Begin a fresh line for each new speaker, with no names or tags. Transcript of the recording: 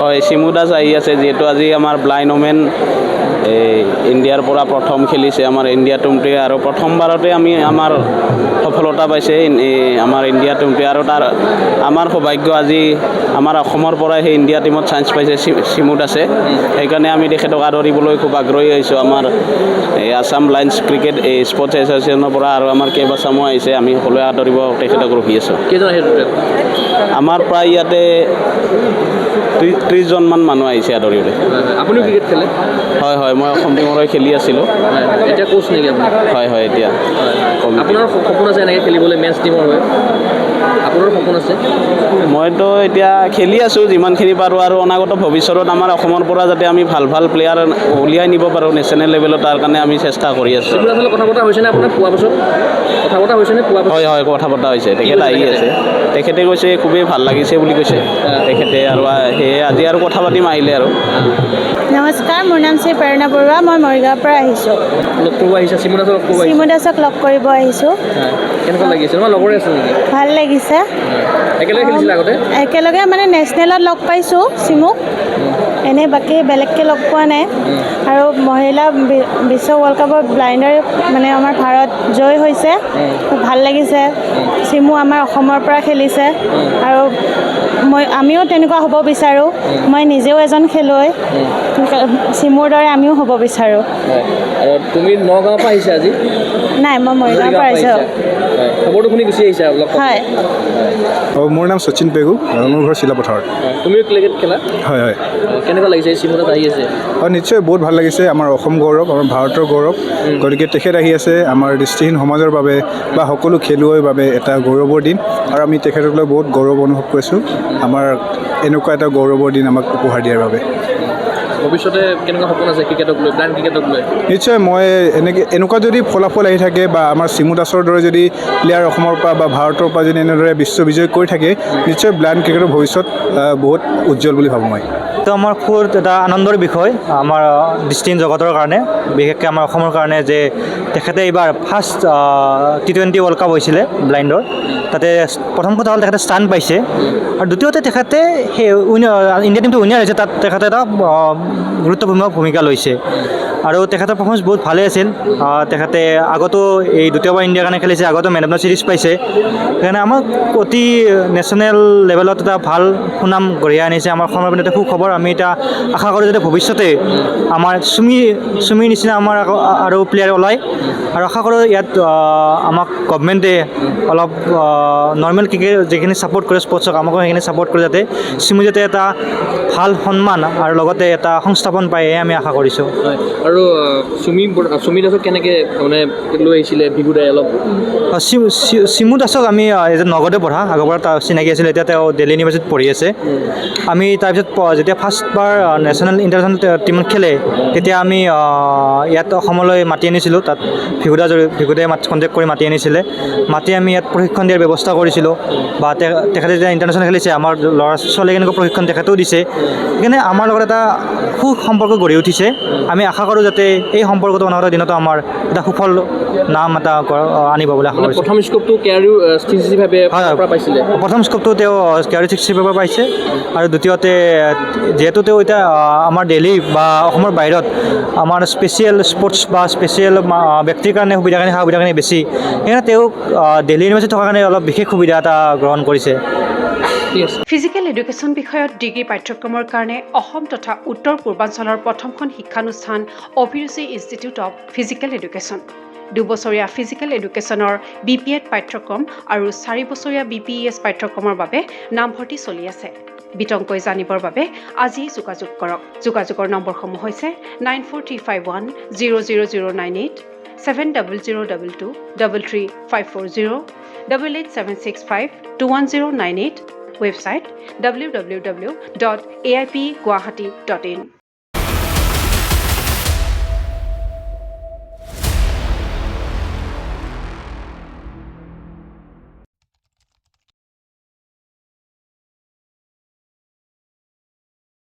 হয় শিমু দাস আহি আছে যিহেতু আজি আমাৰ ব্লাইণ্ড ওমেন ইণ্ডিয়াৰ পৰা প্ৰথম খেলিছে আমাৰ ইণ্ডিয়া টীমটোৱে আৰু প্ৰথমবাৰতে আমি আমাৰ সফলতা পাইছে আমাৰ ইণ্ডিয়া টীমটোৱে আৰু তাৰ আমাৰ সৌভাগ্য আজি আমাৰ অসমৰ পৰাই সেই ইণ্ডিয়া টীমত চান্স পাইছে শিমু দাসে সেইকাৰণে আমি তেখেতক আদৰিবলৈ খুব আগ্ৰহী হৈছোঁ আমাৰ আছাম লায়ন্স ক্ৰিকেট স্পৰ্টছ এছ'চিয়েশ্যনৰ পৰা আৰু আমাৰ কেইবাচামো আহিছে আমি সকলোৱে আদৰিব তেখেতক ৰখি আছোঁ আমাৰ প্ৰায় ইয়াতে 30জনমান মানুহ আহিছে আদৰিবলৈ
আপুনিও ক্ৰিকেট খেলে
হয় হয় মই অসম টীমৰ হৈ খেলি আছিলোঁ
এতিয়া কোচ নেকি আপুনি
হয় হয় এতিয়া
আপোনাৰ সপোন আছে এনেকৈ খেলিবলৈ মেচ টীমৰ হৈ আপোনাৰ সপোন আছে
মইতো এতিয়া খেলি আছোঁ যিমানখিনি পাৰোঁ আৰু অনাগত ভৱিষ্যতত আমাৰ অসমৰ পৰা যাতে আমি ভাল ভাল প্লেয়াৰ উলিয়াই নিব পাৰোঁ নেশ্যনেল লেভেলত তাৰ কাৰণে আমি চেষ্টা কৰি আছোঁ
কথা পতা হৈছেনে আপোনাৰ পোৱা পাছত কথা পতা হৈছেনে পোৱা
হয় হয় কথা পতা হৈছে তেখেত আহি আছে তেখেতে কৈছে খুবেই ভাল লাগিছে বুলি কৈছে তেখেতে আৰু সেয়ে আজি আৰু কথা পাতিম আহিলে আৰু
নমস্কাৰ মোৰ নাম শ্ৰী প্ৰেৰণা বৰুৱা মই মৰিগাঁৱৰ পৰা আহিছোঁ
লগ কৰিব আহিছে
শিমু দাসক লগ কৰিব আহিছোঁ
কেনেকুৱা লাগিছে তোমাৰ লগৰে আছে নেকি
ভাল লাগিছে
একেলগে খেলিছিলে আগতে
একেলগে মানে নেশ্যনেলত লগ পাইছোঁ শিমুক এনেই বাকী বেলেগকৈ লগ পোৱা নাই আৰু মহিলা বিশ্ব ৱৰ্ল্ড কাপত ব্লাইণ্ডৰ মানে আমাৰ ভাৰত জয় হৈছে খুব ভাল লাগিছে শিমু আমাৰ অসমৰ পৰা খেলিছে আৰু আমিও তেনেকুৱা হ'ব বিচাৰোঁ মই নিজেও এজন খেলুৱৈ শিমুৰ দৰে আমিও হ'ব বিচাৰোঁ
আৰু তুমি নগাঁৱৰ পৰা আহিছা আজি
নাই মই মৰিগাঁৱৰ পৰা আহিছোঁ
খবৰটো শুনি গুচি আহিছা
হয়
মোৰ নাম শচীন পেগু মোৰ ঘৰ চিলাপথাৰত
তুমিও ক্ৰিকেট খেলা
হয় হয়
কেনেকুৱা লাগিছে শিমু দাস আহি আছে
হয় নিশ্চয় বহুত ভাল লাগিছে আমাৰ অসম গৌৰৱ আমাৰ ভাৰতৰ গৌৰৱ গতিকে তেখেত আহি আছে আমাৰ দৃষ্টিহীন সমাজৰ বাবে বা সকলো খেলুৱৈৰ বাবে এটা গৌৰৱৰ দিন আৰু আমি তেখেতক লৈ বহুত গৌৰৱ অনুভৱ কৰিছোঁ আমাৰ এনেকুৱা এটা গৌৰৱৰ দিন আমাক উপহাৰ দিয়াৰ বাবে
ভৱিষ্যতে কেনেকুৱা সপোন আছে ক্ৰিকেটক লৈ ব্লাইণ্ড ক্ৰিকেটক লৈ
নিশ্চয় মই এনেকুৱা যদি ফলাফল আহি থাকে বা আমাৰ শিমু দাসৰ দৰে যদি প্লেয়াৰ অসমৰ পৰা বা ভাৰতৰ পৰা যদি এনেদৰে বিশ্ব বিজয় কৰি থাকে নিশ্চয় ব্লাইণ্ড ক্ৰিকেটৰ ভৱিষ্যত বহুত উজ্জ্বল বুলি ভাবোঁ মই
তো আমাৰ খুব এটা আনন্দৰ বিষয় আমাৰ দৃষ্টিহীন জগতৰ কাৰণে বিশেষকৈ আমাৰ অসমৰ কাৰণে যে তেখেতে এইবাৰ ফাৰ্ষ্ট T20 ৱৰ্ল্ড কাপ হৈছিলে ব্লাইণ্ডৰ তাতে প্ৰথম কথা হ'ল তেখেতে স্থান পাইছে আৰু দ্বিতীয়তে তেখেতে সেই ইণ্ডিয়া টীমটো উইনাৰ হৈছে তাত তেখেতে এটা গুৰুত্বপূৰ্ণ ভূমিকা লৈছে আৰু তেখেতৰ পাৰফৰ্মেঞ্চ বহুত ভালেই আছিল তেখেতে আগতো এই দ্বিতীয়বাৰ ইণ্ডিয়াৰ কাৰণে খেলিছে আগতো মেন অফ দ্য ছিৰিজ পাইছে সেইকাৰণে আমাক অতি নেশ্যনেল লেভেলত এটা ভাল সুনাম কঢ়িয়াই আনিছে আমাৰ অসমৰ পিনে সুখবৰ আমি এতিয়া আশা কৰোঁ যাতে ভৱিষ্যতে আমাৰ চুমিৰ নিচিনা আমাৰ আৰু প্লেয়াৰ ওলায় আৰু আশা কৰোঁ ইয়াত আমাক গভমেণ্টে অলপ নৰ্মেল ক্ৰিকেট যিখিনি ছাপোৰ্ট কৰে স্পৰ্টছক আমাকো সেইখিনি ছাপোৰ্ট কৰে যাতে চুমি যাতে এটা ভাল সন্মান আৰু লগতে এটা সংস্থাপন পায় আমি আশা কৰিছোঁ
আৰু চুমি দাসক কেনেকৈ মানে লৈ আহিছিলে ভিগুদাই অলপ
শিমু দাসক আমি নগদে পঢ়া আগৰ পৰা চিনাকি আছিলে এতিয়া তেওঁ দিল্লী ইউনিভাৰ্চিটিত পঢ়ি আছে আমি তাৰপিছত যেতিয়া ফাৰ্ষ্টবাৰ নেশ্যনেল ইণ্টাৰনেশ্যনেল টীমত খেলে তেতিয়া আমি ইয়াত অসমলৈ মাতি আনিছিলোঁ তাত ভিগুদাই কণ্টেক্ট কৰি মাতি আনিছিলে মাতি আমি ইয়াত প্ৰশিক্ষণ দিয়াৰ ব্যৱস্থা কৰিছিলোঁ বা তেখেতে যেতিয়া ইণ্টাৰনেশ্যনেল খেলিছে আমাৰ ল'ৰা ছোৱালীখিনিকো প্ৰশিক্ষণ তেখেতেও দিছে সেইকাৰণে আমাৰ লগত এটা সুসম্পৰ্ক গঢ়ি উঠিছে আমি আশা কৰোঁ যাতে এই সম্পৰ্কটো অনাগত দিনতো আমাৰ এটা সুফল নাম এটা আনিব বুলি আশা কৰিছোঁ
প্ৰথম স্কোপটো কেয়াৰিও 365 পাইছিলে
প্ৰথম স্কোপটো তেওঁ কেয়াৰিও 365 পাইছে আৰু দ্বিতীয়তে যিহেতু তেওঁ এতিয়া আমাৰ দিল্লী বা অসমৰ বাহিৰত আমাৰ স্পেচিয়েল স্পৰ্টছ বা স্পেচিয়েল ব্যক্তিৰ কাৰণে সুবিধাখিনি বেছি সেইকাৰণে তেওঁক দিল্লী ইউনিভাৰ্চিটি থকাৰ কাৰণে অলপ বিশেষ সুবিধা এটা গ্ৰহণ কৰিছে
ফিজিকেল এডুকেশ্যন বিষয়ত ডিগ্ৰী পাঠ্যক্ৰমৰ কাৰণে অসম তথা উত্তৰ পূৰ্বাঞ্চলৰ প্ৰথমখন শিক্ষানুষ্ঠান অভিৰুচি ইনষ্টিটিউট অৱ ফিজিকেল এডুকেশ্যন 2 বছৰীয়া ফিজিকেল এডুকেশ্যনৰ BPEd পাঠ্যক্ৰম আৰু 4 বছৰীয়া BPES পাঠ্যক্ৰমৰ বাবে নামভৰ্তি চলি আছে বিতংকৈ জানিবৰ বাবে আজি যোগাযোগ কৰক যোগাযোগৰ নম্বৰসমূহ হৈছে 9435100098 7002233540 88765210998 ৱেবছাইট www.aipguwahati.in